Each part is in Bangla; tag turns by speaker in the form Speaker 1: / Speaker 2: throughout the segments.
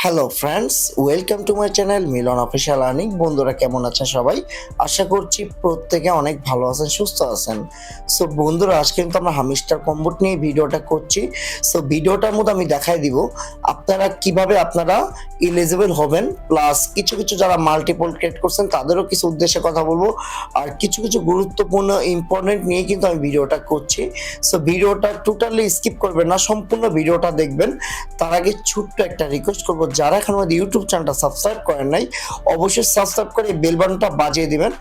Speaker 1: Hello friends, welcome to my channel Milan official earning. বন্ধুরা কেমন আছেন সবাই? আশা করছি প্রত্যেকে অনেক ভালো আছেন, সুস্থ আছেন। সো বন্ধুরা, আজকে কিন্তু আমরা হামিস্টার কম্বোট নিয়ে ভিডিওটা করছি। সো ভিডিওটার মধ্যে আমি দেখাই দিব আপনারা কিভাবে আপনারা এলিজিবল হবেন, প্লাস কিছু কিছু যারা মাল্টিপল ক্রিয়েট করছেন তাদেরও কিছু উদ্দেশ্যে কথা বলবো, আর কিছু কিছু গুরুত্বপূর্ণ ইম্পর্টেন্ট নিয়ে কিন্তু আমি ভিডিওটা করছি। সো ভিডিওটা টোটালি স্কিপ করবেন না, সম্পূর্ণ ভিডিওটা দেখবেন। তার আগে ছোট্ট একটা রিকোয়েস্ট করবো, যারা এখন আমাদের ইউটিউব চ্যানেলটা সাবস্ক্রাইব করেন নাই অবশ্যই সাবস্ক্রাইব করে বেল বাটনটা বাজিয়ে দিবেন।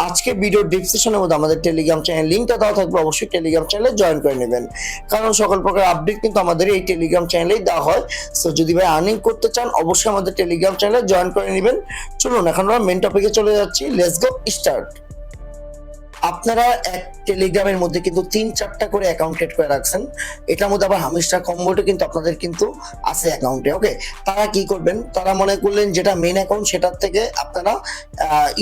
Speaker 1: আজকে ভিডিও ডেসক্রিপশনের মধ্যে আমাদের টেলিগ্রাম চ্যানেল লিঙ্কটা দেওয়া থাকবে, অবশ্যই টেলিগ্রাম চ্যানেলে জয়েন করে নেবেন, কারণ সকল প্রকার আপডেট কিন্তু আমাদের এই টেলিগ্রাম চ্যানেলেই দেওয়া হয়। সো যদি ভাই আর্নিং করতে চান অবশ্যই আমাদের টেলিগ্রাম চ্যানেলে জয়েন করে নেবেন। চলুন এখন আমরা মেন টপিকে চলে যাচ্ছি, লেটস গো স্টার্ট। আপনারা এক টেলিগ্রামের মধ্যে কিন্তু 3-4টা করে অ্যাকাউন্ট ক্রিয়েট করে রাখছেন। এটার মধ্যে আবার হামিস্টার কম্বোটে কিন্তু আপনাদের কিন্তু আছে অ্যাকাউন্টে। ওকে, তারা কি করবেন, তারা মনে করলেন যেটা মেন অ্যাকাউন্ট সেটার থেকে আপনারা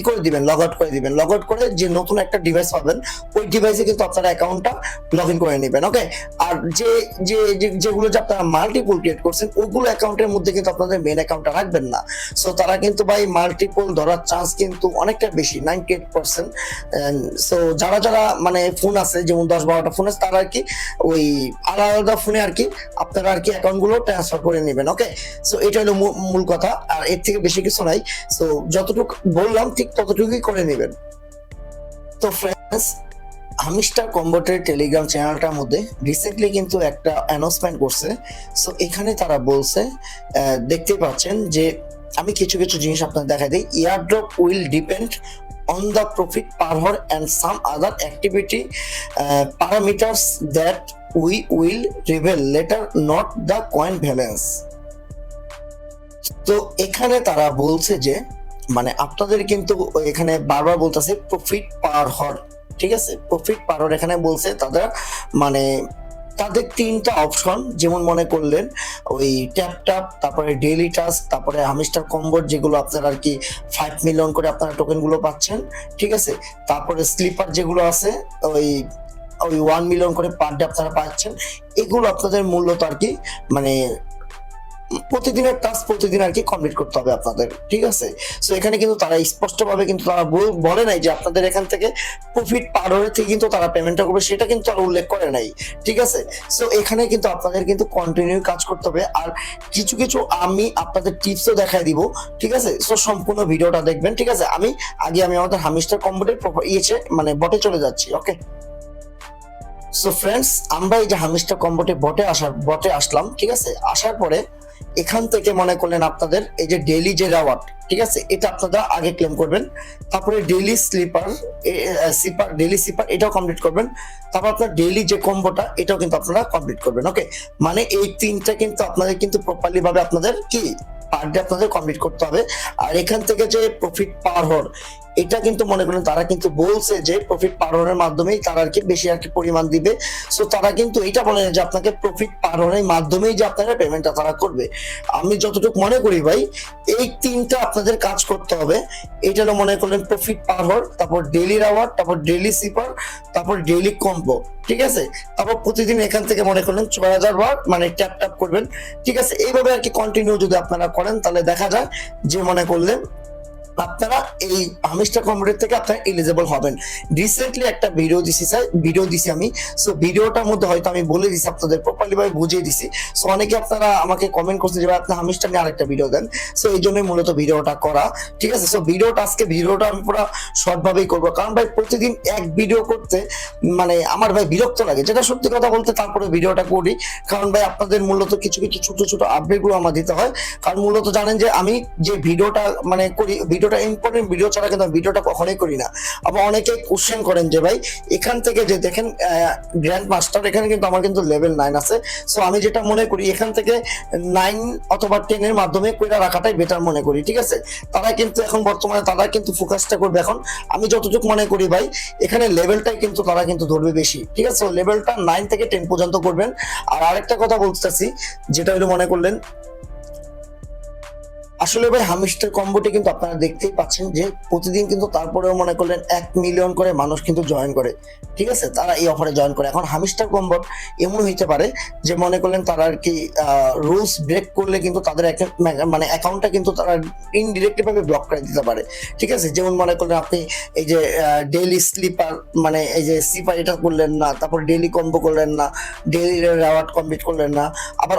Speaker 1: করে দিবেন, লগ আউট করে দিবেন। লগ আউট করে যে নতুন একটা ডিভাইস পাবেন ওই ডিভাইসে কিন্তু আপনারা অ্যাকাউন্টটা লগ ইন করে নেবেন। ওকে, আর যে যে যেগুলো যে আপনারা মাল্টিপল ক্রিয়েট করছেন ওগুলো অ্যাকাউন্টের মধ্যে কিন্তু আপনাদের মেন অ্যাকাউন্টটা রাখবেন না। সো তারা কিন্তু ভাই মাল্টিপল ধরার চান্স কিন্তু অনেকটা বেশি, 98%। সো যারা যারা মানে ফোন আছে, যেমন 10-12টা ফোন আছে, তারা আর কি ওই আলাদা আলাদা ফোনে আর কি আপনারা আর কি অ্যাকাউন্ট গুলো ট্রান্সফার করে নেবেন। ওকে, সো এটা হলো মূল কথা, আর এর থেকে বেশি কিছু নাই। সো যতটুকু বললাম ঠিক ততটুকুই করে নেবেন। তো ফ্রেন্ডস, হামিস্টার কম্বোটের টেলিগ্রাম চ্যানেলটার মধ্যে রিসেন্টলি কিন্তু একটা অ্যানাউন্সমেন্ট করছে। সো এখানে তারা বলছে, দেখতে পাচ্ছেন যে আমি কিছু কিছু জিনিস আপনাদের দেখাই দিই। Airdrop will depend on the profit per hour and some other activity parameters that we will reveal later, not the coin balance. তো এখানে তারা বলছে যে মানে আপনাদের কিন্তু এখানে বারবার বলতেছে প্রফিট পার হর, ঠিক আছে? প্রফিট পার হর এখানে বলছে তাদের মানে তাদের 3টা অপশন, যেমন মনে করলেন ওই ট্যাপ ট্যাপ, তারপরে ডেইলি টাস্ক, তারপরে হামিস্টার কম্বোট যেগুলো আপনারা আর কি 5 মিলিয়ন করে আপনারা টোকেন গুলো পাচ্ছেন, ঠিক আছে? তারপরে স্লিপার যেগুলো আছে ওই ওই 1 মিলিয়ন করে পার ডে আপনারা পাচ্ছেন। এগুলো আপনাদের মূলত আর কি মানে প্রতিদিনের টাস্ক প্রতিদিন আর কি কমপ্লিট করতে হবে আপনাদের, ঠিক আছে? সো এখানে কিন্তু তারা স্পষ্টভাবে কিন্তু তারা বলে নাই যে আপনাদের এখান থেকে প্রফিট পার হওয়ার থেকে কিন্তু তারা পেমেন্টটা করবে, সেটা কিন্তু তারা উল্লেখ করে নাই, ঠিক আছে? সো এখানে কিন্তু আপনাদের কিন্তু কন্টিনিউ কাজ করতে হবে, আর কিছু কিছু আমি আপনাদের টিপসও দেখাই দিব, ঠিক আছে? সো সম্পূর্ণ ভিডিওটা দেখবেন, ঠিক আছে? আমি আমাদের হামিস্টার কম্বোটের মানে বটে চলে যাচ্ছি। ওকে, সো ফ্রেন্ডস, আমরা এই যে হামিস্টার কম্বোটে বটে আসলাম, ঠিক আছে? আসার পরে এখান থেকে মনে করলেন আপনাদের এই যে ডেইলি যে রিওয়ার্ড, ঠিক আছে, এটা আপনারা আগে ক্লেম করবেন। তারপরে ডেইলি ডেইলি স্লিপার এটাও কমপ্লিট করবেন। তারপর আপনার ডেইলি যে কম্বোটা এটাও কিন্তু আপনারা কমপ্লিট করবেন। ওকে, মানে এই 3টা কিন্তু আপনাদের কিন্তু প্রপারলি ভাবে আপনাদের কি পার ডে আপনাদের কমপ্লিট করতে হবে। আর এখান থেকে যে প্রফিট পার হওয়ার এটা কিন্তু মনে করেন তারা কিন্তু বলছে যে প্রফিট পার হওয়ার মাধ্যমেই তারা আর কি বেশি আর কি পরিমাণ দিবে। সো তারা কিন্তু এটা বলে যে আপনাকে প্রফিট পার হওয়ার মাধ্যমেই যে আপনারা পেমেন্টটা তারা করবে। আমি যতটুকু মনে করি ভাই এই 3টা আপনাদের কাজ করতে হবে। এটা মনে করলেন প্রফিট পার হওয়ার, তারপর ডেইলি রিওয়ার্ড, তারপর ডেইলি স্লিপার, তারপর ডেইলি কম্বো, ঠিক আছে? তারপর প্রতিদিন এখান থেকে মনে করলেন 6000 বার মানে ট্যাপ ট্যাপ করবেন, ঠিক আছে? এইভাবে আর কি কন্টিনিউ যদি আপনারা করেন তাহলে দেখা যায় যে মনে করলেন আপনারা এই হামিস্টার কম্বোটের থেকে আপনারা এলিজিবল হবেন। রিসেন্টলি একটা ভিডিও দিছি আমি। সো ভিডিওটার মধ্যে হয়তো আমি বলে দিছি আপনাদের প্রপারলি ভাবে বুঝিয়ে দিছি। সো অনেকে আপনারা আমাকে কমেন্ট করছেন যে ভাই আপনি হামিস্টার নিয়ে আরেকটা ভিডিও দেন। সো এই জন্যই মূলত ভিডিওটা করা, ঠিক আছে? সো আজকে ভিডিওটা আমি পুরো শর্ট ভাবেই করবো, কারণ ভাই প্রতিদিন এক ভিডিও করতে মানে আমার ভাই বিরক্ত লাগে, যেটা সত্যি কথা বলতে। তারপরে ভিডিওটা করি কারণ ভাই আপনাদের মূলত কিছু কিছু ছোট ছোট আপডেট গুলো আমার দিতে হয়, কারণ মূলত জানেন যে আমি যে ভিডিওটা মানে করি, ভিডিওটা ইম্পর্টেন্ট ভিডিও ছাড়া কিন্তু ভিডিওটা কখনোই করি না। আবার অনেকে কোশ্চেন করেন যে ভাই এখান থেকে যে দেখেন গ্র্যান্ড মাস্টার, এখানে কিন্তু আমার কিন্তু লেভেল 9 আছে। সো আমি যেটা মনে করি এখান থেকে 9 অথবা 10 এর মাধ্যমে কইরা রাখাটাই বেটার মনে করি, ঠিক আছে? তারা কিন্তু এখন বর্তমানে তারা কিন্তু ফোকাসটা করবে এখন। আমি যতটুকু মনে করি ভাই এখানে লেভেলটাই কিন্তু তারা কিন্তু ধরবে বেশি, ঠিক আছে? লেভেলটা 9 থেকে 10 পর্যন্ত করবেন। আর আরেকটা কথা বলতেছি, যেটা হলো মনে করলেন আসলে ভাই হামিস্টার কম্বোটি কিন্তু আপনারা দেখতেই পাচ্ছেন যে প্রতিদিন কিন্তু তারপরেও মনে করলেন 1 মিলিয়ন করে মানুষ কিন্তু জয়েন করে, ঠিক আছে, তারা এই অফারে জয়েন করে। এখন হামিস্টার কম্বো এমন হইতে পারে যে মনে করলেন তারা আর কি রুলস ব্রেক করলে কিন্তু তাদের মানে অ্যাকাউন্টটা কিন্তু তারা ইনডিরেক্টলি ভাবে ব্লক করে দিতে পারে, ঠিক আছে। যেমন মনে করলেন আপনি এই যে ডেইলি স্লিপার মানে এই যে স্লিপার এটা করলেন না, তারপর ডেইলি কম্বো করলেন না, ডেইলি রেওয়ার্ড কমপ্লিট করলেন না, আবার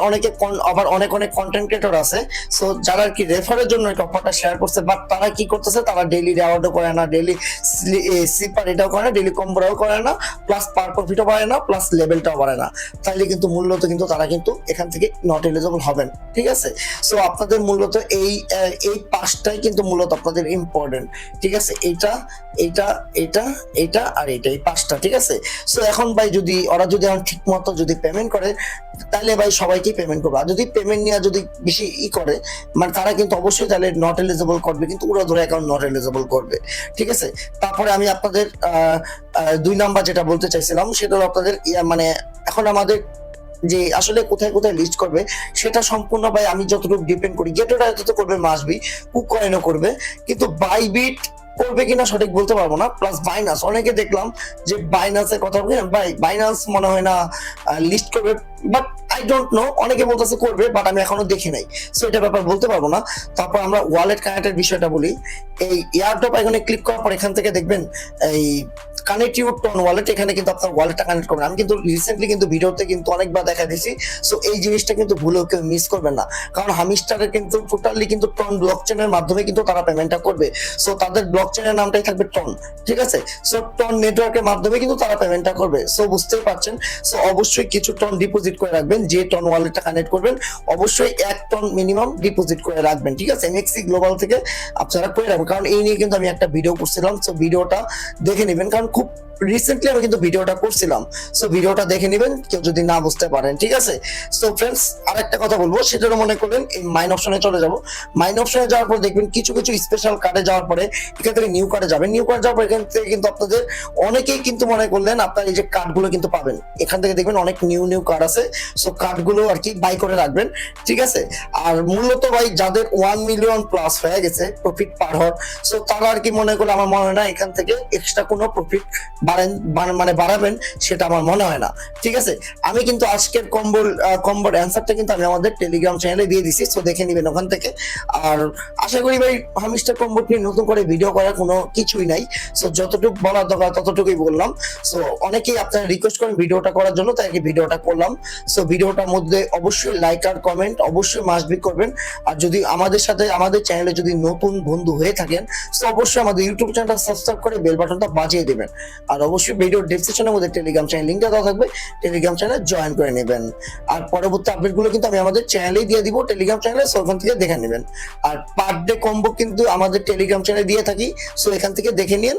Speaker 1: অনেক অনেক কন্টেন্ট ক্রিয়েটর আছে সো যারা আর কি রেফারের জন্য একটা অফারটা শেয়ার করছে, বাট তারা কি করতেছে, তারা ডেইলি রেওয়ার্ডও করে না, ডেইলি স্লিপার এটাও করে না, ডেইলি কম্বোটাও করে না, প্লাস পার প্রফিটও বাড়ে না, প্লাস লেভেলটাও বাড়ে না। তাইলে কিন্তু মূলত কিন্তু তারা কিন্তু এখান থেকে নট এলিজিবল হবেন, ঠিক আছে। সো আপনাদের মূলত এই পাঁচটাই কিন্তু মূলত আপনাদের ইম্পর্টেন্ট, ঠিক আছে। এইটা এইটা এইটা এইটা আর এইটা, এই পাঁচটা, ঠিক আছে। সো এখন ভাই যদি ওরা যদি ঠিক মতো যদি পেমেন্ট করে তাহলে ভাই সবাইকে পেমেন্ট করবে, আর যদি পেমেন্ট নিয়ে যদি বেশি করে মানে তারা কিন্তু অবশ্যই তাহলে নট এলিজিবল করবে, কিন্তু ওরা ধরে অ্যাকাউন্ট নট এলিজিবল করবে, ঠিক আছে। তারপরে আমি আপনাদের 2 নাম্বার যেটা বলতে চাইছিলাম সেটা হলো আপনাদের মানে এখন আমাদের যে আসলে কোথায় কোথায় লিস্ট করবে সেটা সম্পূর্ণ ভাই আমি যতটুকু ডিপেন্ড করি, গেটোটা তো করবে মাসবি, কুকয়েনও করবে, কিন্তু বাইবিট করবে কিনা সঠিক বলতে পারবো না। প্লাস বাইনান্স অনেকে দেখলাম যে বাইনান্সের কথা বলি, ভাই বাইনান্স মনে হয় না লিস্ট করবে, বাট আই ডোন্ট নো, অনেকে বলতেছে করবে বাট আমি এখনো দেখি নাই, সো এটা ব্যাপার বলতে পারবো না। তারপর আমরা ওয়ালেট কানেক্টের বিষয়টা বলি, এই এয়ারড্রপ আইকনে ক্লিক করার পর এখান থেকে দেখবেন এই কানেক্ট ইউর টন ওয়ালেট, এখানে কিন্তু আপনার ওয়ালেটটা কানেক্ট করবেন। আমি কিন্তু রিসেন্টলি কিন্তু ভিডিওতে কিন্তু অনেকবার দেখা দিয়েছি, সো এই জিনিসটা কিন্তু ভুলেও কেউ মিস করবেন না, কারণ হামিস্টারের কিন্তু টোটালি কিন্তু টন ব্লকচেনের মাধ্যমে কিন্তু তারা পেমেন্টটা করবে, সো তাদের ব্লকচেনের নামটাই থাকবে টন, ঠিক আছে। সো টন নেটওয়ার্কের মাধ্যমে কিন্তু তারা পেমেন্টটা করবে, সো বুঝতেই পারছেন। সো অবশ্যই কিছু টন ডিপোজিট করে রাখবেন, যে টন ওয়ালেটটা কানেক্ট করবেন অবশ্যই 1 টন মিনিমাম ডিপোজিট করে রাখবেন, ঠিক আছে। এমএক্সি গ্লোবাল থেকে আপনারা করে রাখবেন, কারণ এই নিয়ে কিন্তু আমি একটা ভিডিও করছিলাম, সো ভিডিওটা দেখে নেবেন, কারণ খুব রিসেন্টলি আমি কিন্তু ভিডিওটা করছিলাম, সো ভিডিওটা দেখে নেবেন কেউ যদি না বুঝতে পারেন, ঠিক আছে। সো ফ্রেন্ডস আরেকটা কথা বলবো, সেটারও মনে করলেন এই মাইন অপশনে চলে যাব। মাইন অপশনে যাওয়ার পর দেখবেন কিছু কিছু স্পেশাল কার্ডে যাওয়ার পরে এখান থেকে নিউ কার্ডে যাবেন, নিউ কার্ডে যাওয়ার পর এখান থেকে কিন্তু আপনাদের অনেকেই কিন্তু মনে করলেন আপনার এই যে কার্ডগুলো কিন্তু পাবেন, এখান থেকে দেখবেন অনেক নিউ নিউ কার্ড আছে, সো কার্ডগুলো আর কি বাই করে রাখবেন, ঠিক আছে। আর মূলত ভাই যাদের 1 মিলিয়ন প্লাস হয়ে গেছে প্রফিট পার হওয়ার, সো তারা আর কি মনে করলে আমার মনে হয় না এখান থেকে এক্সট্রা কোনো প্রফিট মানে বাড়াবেন, সেটা আমার মনে হয় না, ঠিক আছে। আমি কিন্তু আজকের কম্বোর অ্যান্সারটা কিন্তু আমি আমাদের টেলিগ্রাম চ্যানেলে দিয়ে দিছি, সো দেখে নেবেন ওখান থেকে। আর আশা করি ভাই হামিস্টার কম্বো নিয়ে নতুন করে ভিডিও করার কোনো কিছুই নাই, সো যতটুকু বলার দরকার ততটুকুই বললাম। সো অনেকেই আপনারা রিকোয়েস্ট করেন ভিডিওটা করার জন্য, তাই ভিডিওটা করলাম। সো ভিডিওটার মধ্যে অবশ্যই লাইক আর কমেন্ট অবশ্যই মাস্ট করবেন। আর যদি আমাদের সাথে আমাদের চ্যানেলে যদি নতুন বন্ধু হয়ে থাকেন, সো অবশ্যই আমাদের ইউটিউব চ্যানেলটা সাবস্ক্রাইব করে বেল বাটনটা বাজিয়ে দিবেন। আর অবশ্যই ভিডিওর ডেসক্রিপশনের মধ্যে টেলিগ্রাম চ্যানেল লিংকটা দেওয়া থাকবে, টেলিগ্রাম চ্যানেলে জয়েন করে নেবেন। আর পরবর্তী আপডেটগুলো কিন্তু আমি আমাদের চ্যানেলেই দিয়ে দিব, টেলিগ্রাম চ্যানেলে, সো ওখান থেকে দেখে নেবেন। আর পার ডে কম্বো কিন্তু আমাদের টেলিগ্রাম চ্যানেলে দিয়ে থাকি, সো এখান থেকে দেখে নিন।